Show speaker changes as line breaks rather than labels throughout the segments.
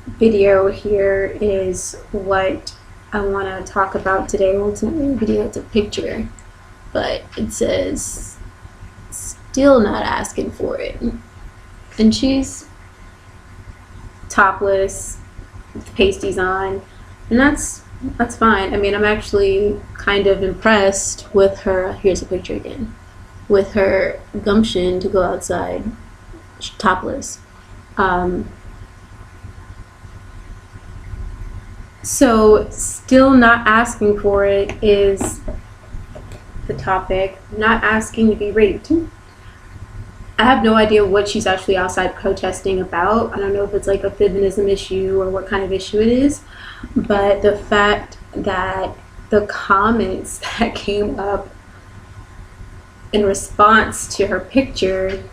video here is what I want to talk about today. Well, it's not really a video, it's a picture, but it says still not asking for it, and she's topless with pasties on, and that's fine. I mean, I'm actually kind of impressed with her. Here's a picture again, with her gumption to go outside topless. So still not asking for it is the topic. Not asking to be raped. I have no idea what she's actually outside protesting about. I don't know if it's like a feminism issue or what kind of issue it is, but the fact that the comments that came up in response to her picture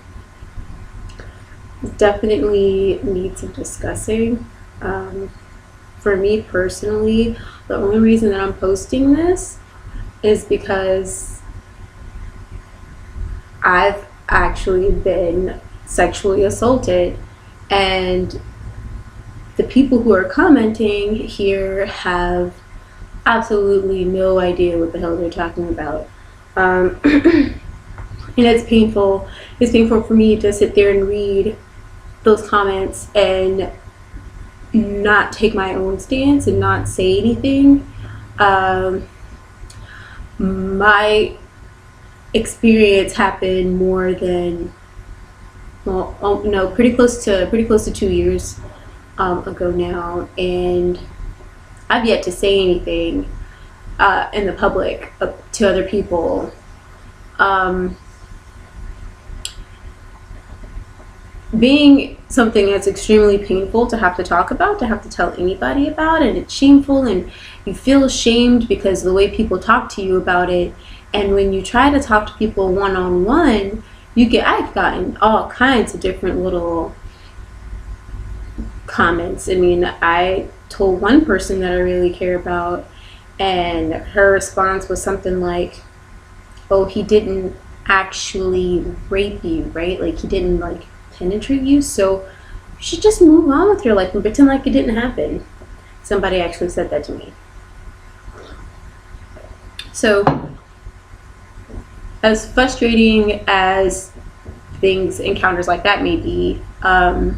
definitely need some discussing. For me personally, the only reason that I'm posting this is because I've actually been sexually assaulted, and the people who are commenting here have absolutely no idea what the hell they're talking about. And it's painful. It's painful for me to sit there and read those comments and not take my own stance and not say anything. My experience happened more than, pretty close to 2 years ago now, and I've yet to say anything in the public to other people. Being something that's extremely painful to have to talk about, to have to tell anybody about, and it's shameful, and you feel ashamed because of the way people talk to you about it. And when you try to talk to people one-on-one, I've gotten all kinds of different little comments. I mean, I told one person that I really care about, and her response was something like, oh, he didn't actually rape you, right? Like, he didn't penetrate you, so you should just move on with your life and pretend like it didn't happen. Somebody actually said that to me. So as frustrating as encounters like that may be, I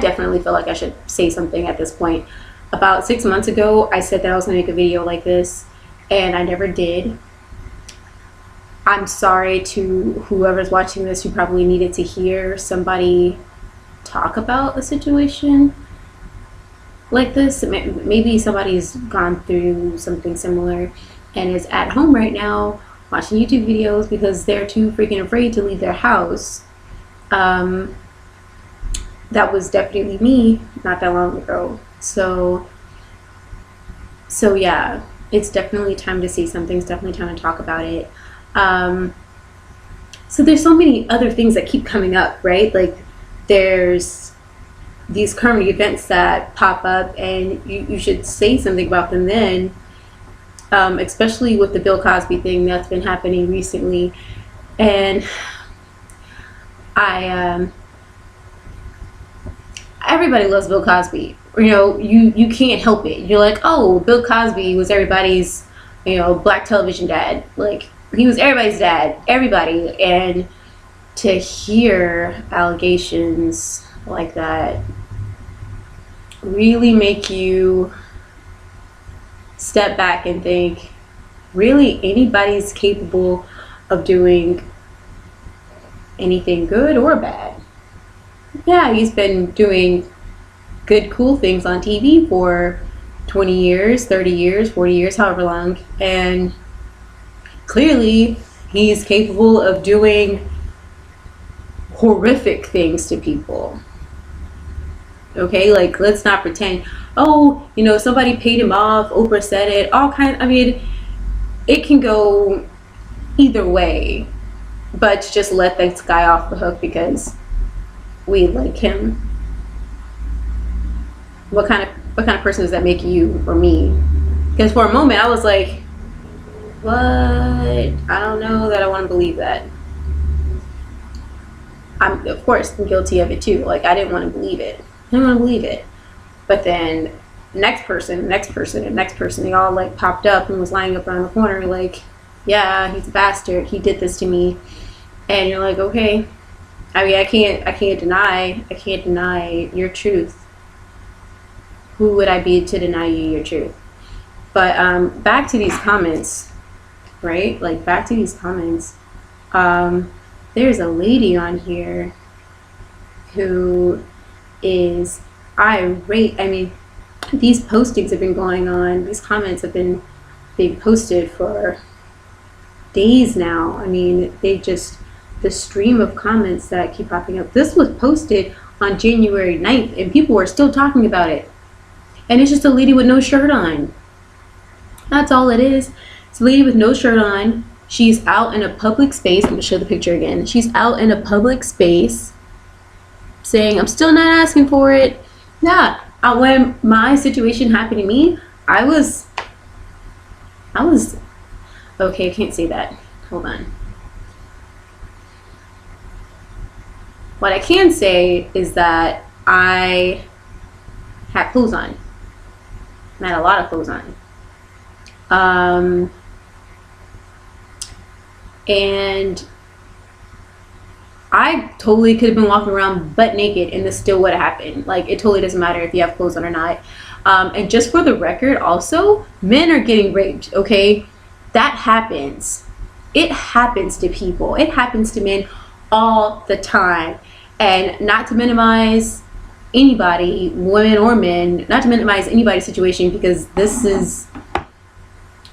definitely feel like I should say something at this point. About 6 months ago, I said that I was going to make a video like this, and I never did. I'm sorry to whoever's watching this who probably needed to hear somebody talk about a situation like this. Maybe somebody's gone through something similar and is at home right now watching YouTube videos because they're too freaking afraid to leave their house. That was definitely me not that long ago. So yeah, it's definitely time to say something. It's definitely time to talk about it. So there's so many other things that keep coming up, right? Like, there's these current events that pop up, and you should say something about them then, especially with the Bill Cosby thing that's been happening recently. And everybody loves Bill Cosby. You can't help it. You're like, oh, Bill Cosby was everybody's, black television dad. Like, he was everybody's dad, everybody. And to hear allegations like that really make you step back and think, really, anybody's capable of doing anything good or bad. Yeah, he's been doing good, cool things on TV for 20 years, 30 years, 40 years, however long, and clearly he's capable of doing horrific things to people. Okay, like, let's not pretend, oh, somebody paid him off, Oprah said it, all kinds. I mean, it can go either way, but to just let this guy off the hook because we like him. What kind of person does that make you or me? Because for a moment I was like, what? I don't know that I want to believe that. I'm, of course, guilty of it too. Like, I didn't want to believe it. didn't want to believe it. But then next person, and next person, they all like popped up and was lining up around the corner like, yeah, he's a bastard, he did this to me. And you're like, okay, I mean, I can't deny your truth. Who would I be to deny you your truth? But back to these comments, right? Like, back to these comments. There's a lady on here who is irate. I mean, these postings have been going on. These comments have been being posted for days now. I mean, the stream of comments that keep popping up. This was posted on January 9th, and people are still talking about it. And it's just a lady with no shirt on. That's all it is. It's a lady with no shirt on. She's out in a public space. I'm going to show the picture again. She's out in a public space saying, I'm still not asking for it. Yeah. When my situation happened to me, I was, okay, I can't say that. Hold on. What I can say is that I had clothes on. I had a lot of clothes on. And I totally could have been walking around butt naked and this still would have happened. Like, it totally doesn't matter if you have clothes on or not. And just for the record, also, men are getting raped, okay? That happens. It happens to people. It happens to men all the time. And not to minimize anybody, women or men, not to minimize anybody's situation, because this is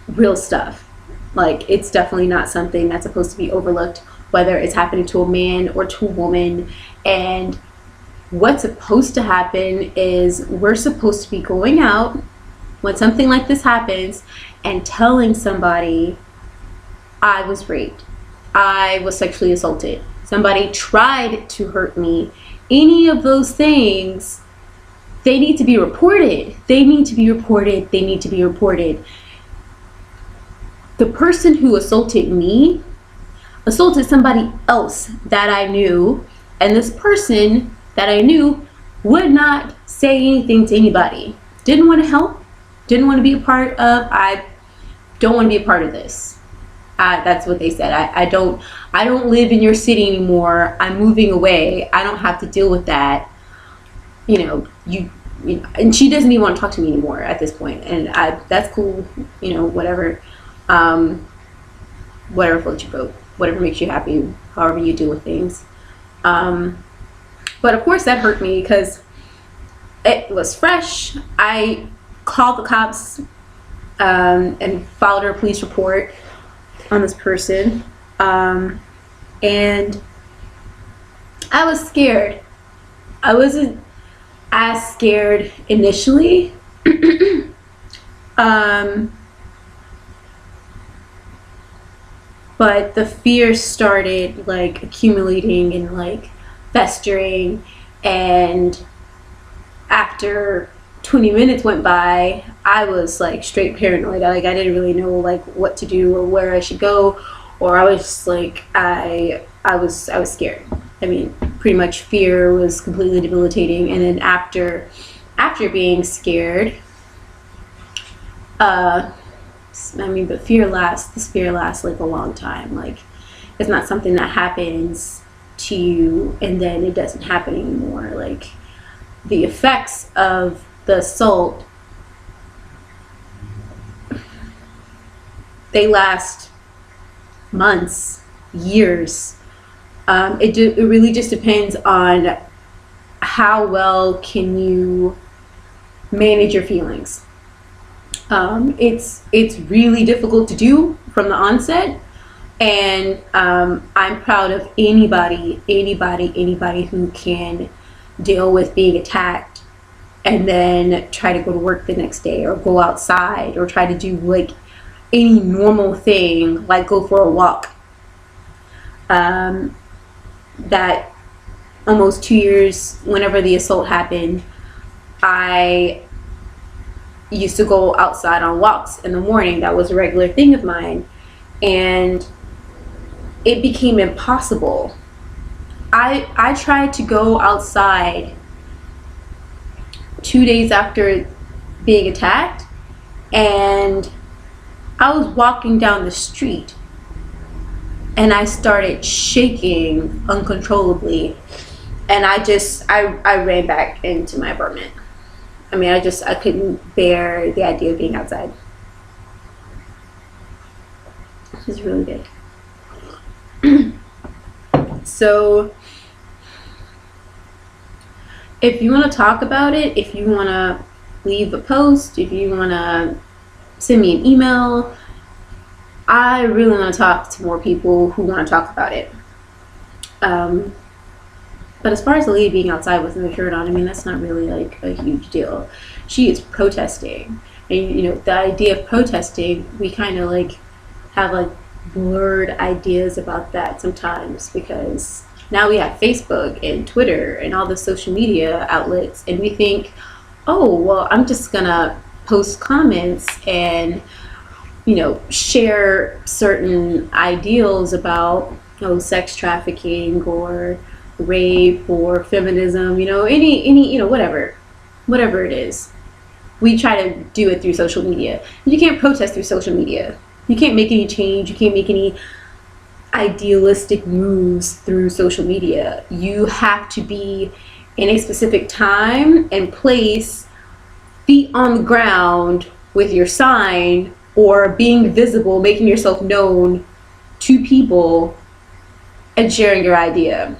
real stuff. Like, it's definitely not something that's supposed to be overlooked, whether it's happening to a man or to a woman. And what's supposed to happen is we're supposed to be going out when something like this happens and telling somebody, I was raped, I was sexually assaulted, somebody tried to hurt me. Any of those things, they need to be reported. They need to be reported. They need to be reported. The person who assaulted me assaulted somebody else that I knew, and this person that I knew would not say anything to anybody. Didn't want to help, didn't want to be a part of. I don't want to be a part of this. That's what they said. I don't live in your city anymore. I'm moving away. I don't have to deal with that. You know, and she doesn't even want to talk to me anymore at this point. And that's cool. You know, whatever. Whatever floats your boat, whatever makes you happy, however you deal with things. But of course that hurt me because it was fresh. I called the cops and filed a police report on this person. And I was scared. I wasn't as scared initially. But the fear started like accumulating and like festering, and after 20 minutes went by, I was like straight paranoid. I didn't really know like what to do or where I should go, or I was just like I was scared. I mean, pretty much fear was completely debilitating. And then after being scared, but fear lasts like a long time. Like, it's not something that happens to you and then it doesn't happen anymore. Like, the effects of the assault, they last months, years. It really just depends on how well can you manage your feelings. It's really difficult to do from the onset, and I'm proud of anybody who can deal with being attacked and then try to go to work the next day or go outside or try to do like any normal thing, like go for a walk. That almost 2 years, whenever the assault happened, I used to go outside on walks in the morning. That was a regular thing of mine, and it became impossible. I tried to go outside 2 days after being attacked, and I was walking down the street and I started shaking uncontrollably, and I ran back into my apartment. I mean, I couldn't bear the idea of being outside. It was really big. So if you want to talk about it, if you want to leave a post, if you want to send me an email, I really want to talk to more people who want to talk about it. But as far as the lady being outside with no shirt on, I mean, that's not really like a huge deal. She is protesting. And, you know, the idea of protesting, we kind of like have like blurred ideas about that sometimes, because now we have Facebook and Twitter and all the social media outlets, and we think, oh, well, I'm just gonna post comments and, you know, share certain ideals about, you know, sex trafficking or rape or feminism, you know, any you know, whatever it is. We try to do it through social media. You can't protest through social media. You can't make any change. You can't make any idealistic moves through social media. You have to be in a specific time and place, feet on the ground with your sign, or being visible, making yourself known to people and sharing your idea.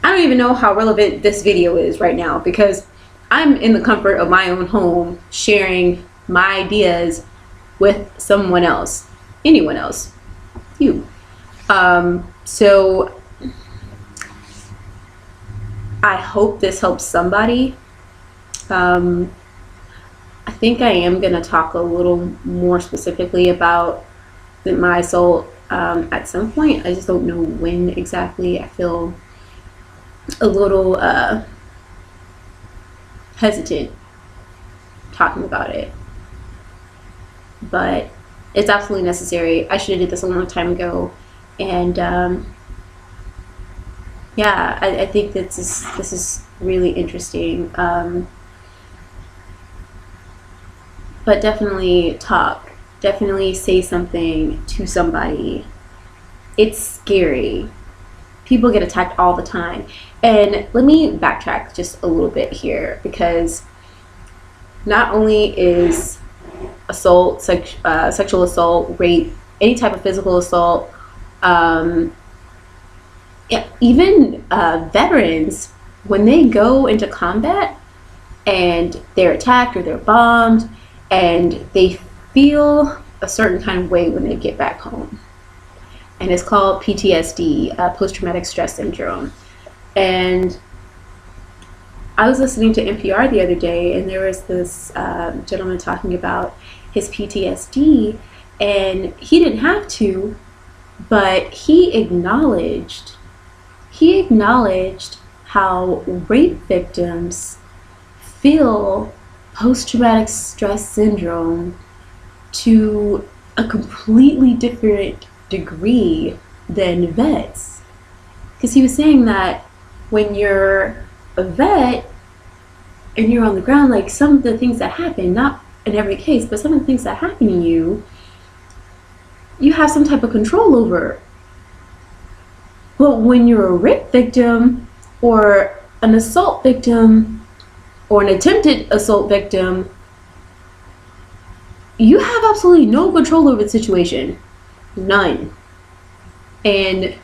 I don't even know how relevant this video is right now, because I'm in the comfort of my own home sharing my ideas with someone else, anyone else, you. So I hope this helps somebody. I think I am going to talk a little more specifically about my assault at some point. I just don't know when exactly. I feel a little hesitant talking about it, but it's absolutely necessary. I should have did this a long time ago, and yeah, I think this is really interesting. But definitely talk. Definitely say something to somebody. It's scary. People get attacked all the time. And let me backtrack just a little bit here, because not only is assault, sexual assault, rape, any type of physical assault, even veterans, when they go into combat and they're attacked or they're bombed, and they feel a certain kind of way when they get back home. And it's called PTSD, post-traumatic stress syndrome. And I was listening to NPR the other day, and there was this gentleman talking about his PTSD, and he didn't have to, but he acknowledged how rape victims feel post-traumatic stress syndrome to a completely different degree than vets. Because he was saying that when you're a vet and you're on the ground, like, some of the things that happen, not in every case, but some of the things that happen to you, you have some type of control over. But when you're a rape victim or an assault victim or an attempted assault victim, you have absolutely no control over the situation. None. And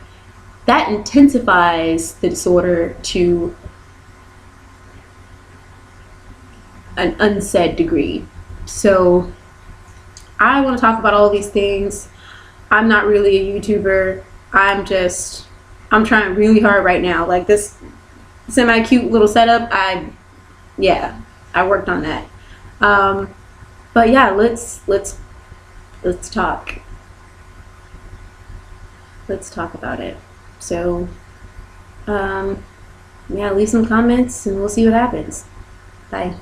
that intensifies the disorder to an unsaid degree. So I want to talk about all these things. I'm not really a YouTuber. I'm trying really hard right now. Like, this semi-cute little setup, I worked on that. But yeah, let's talk. Let's talk about it. So, leave some comments and we'll see what happens. Bye.